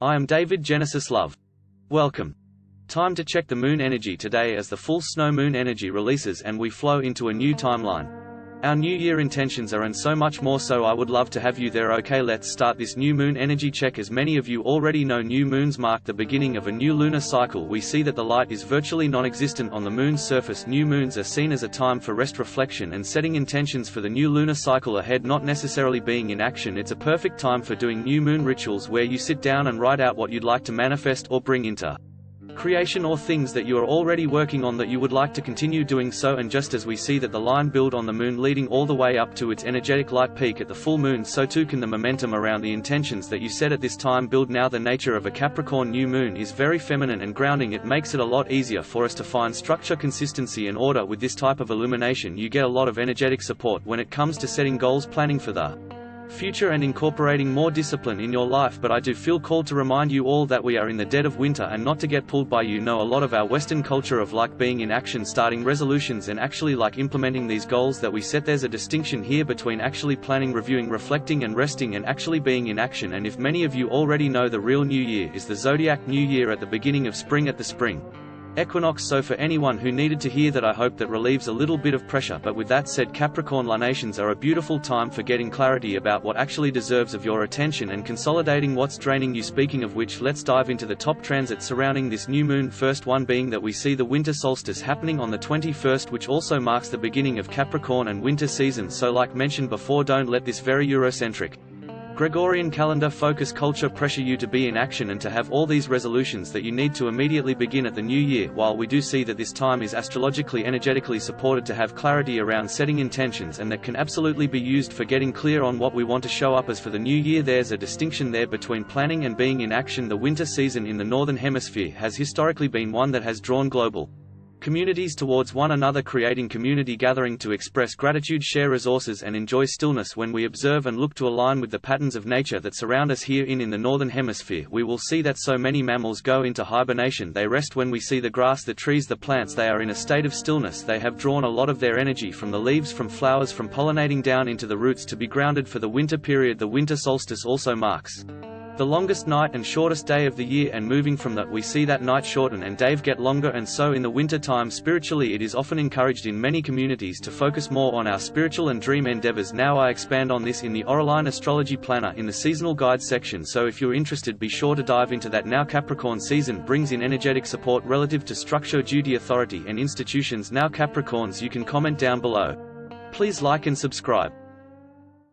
I am David Genesis Love. Welcome. Time to check the moon energy today as the full snow moon energy releases and we flow into a new timeline. Our new year intentions are and so much more, so I would love to have you there. Okay, let's start this new moon energy check. As many of you already know, new moons mark the beginning of a new lunar cycle. We see that the light is virtually non-existent on the moon's surface. New moons are seen as a time for rest, reflection and setting intentions for the new lunar cycle ahead, not necessarily being in action. It's a perfect time for doing new moon rituals where you sit down and write out what you'd like to manifest or bring into creation, or things that you are already working on that you would like to continue doing so. And just as we see that the line build on the moon leading all the way up to its energetic light peak at the full moon, so too can the momentum around the intentions that you set at this time build. Now the nature of a Capricorn new moon is very feminine and grounding. It makes it a lot easier for us to find structure, consistency and order. With this type of illumination you get a lot of energetic support when it comes to setting goals, planning for the future and incorporating more discipline in your life. But I do feel called to remind you all that we are in the dead of winter and not to get pulled by a lot of our Western culture of like being in action, starting resolutions and actually like implementing these goals that we set. There's a distinction here between actually planning, reviewing, reflecting and resting and actually being in action. And if many of you already know, the real new year is the Zodiac New Year at the beginning of spring, at the Spring Equinox. So for anyone who needed to hear that, I hope that relieves a little bit of pressure. But with that said, Capricorn lunations are a beautiful time for getting clarity about what actually deserves of your attention and consolidating what's draining you. Speaking of which, let's dive into the top transits surrounding this new moon. First one being that we see the winter solstice happening on the 21st, which also marks the beginning of Capricorn and winter season. So like mentioned before, don't let this very Eurocentric Gregorian calendar focus culture pressure you to be in action and to have all these resolutions that you need to immediately begin at the new year. While we do see that this time is astrologically energetically supported to have clarity around setting intentions, and that can absolutely be used for getting clear on what we want to show up as for the new year, there's a distinction there between planning and being in action. The winter season in the northern hemisphere has historically been one that has drawn global communities towards one another, creating community gathering to express gratitude, share resources and enjoy stillness. When we observe and look to align with the patterns of nature that surround us here in the northern hemisphere, we will see that so many mammals go into hibernation. They rest. When we see the grass, the trees, the plants, they are in a state of stillness. They have drawn a lot of their energy from the leaves, from flowers, from pollinating down into the roots to be grounded for the winter period. The winter solstice also marks the longest night and shortest day of the year, and moving from that we see that night shorten and day get longer. And so in the winter time, spiritually, it is often encouraged in many communities to focus more on our spiritual and dream endeavors. Now I expand on this in the Oraline Astrology Planner in the seasonal guide section, so if you're interested, be sure to dive into that now. Capricorn season brings in energetic support relative to structure, duty, authority and institutions. Now Capricorns, you can comment down below. Please like and subscribe.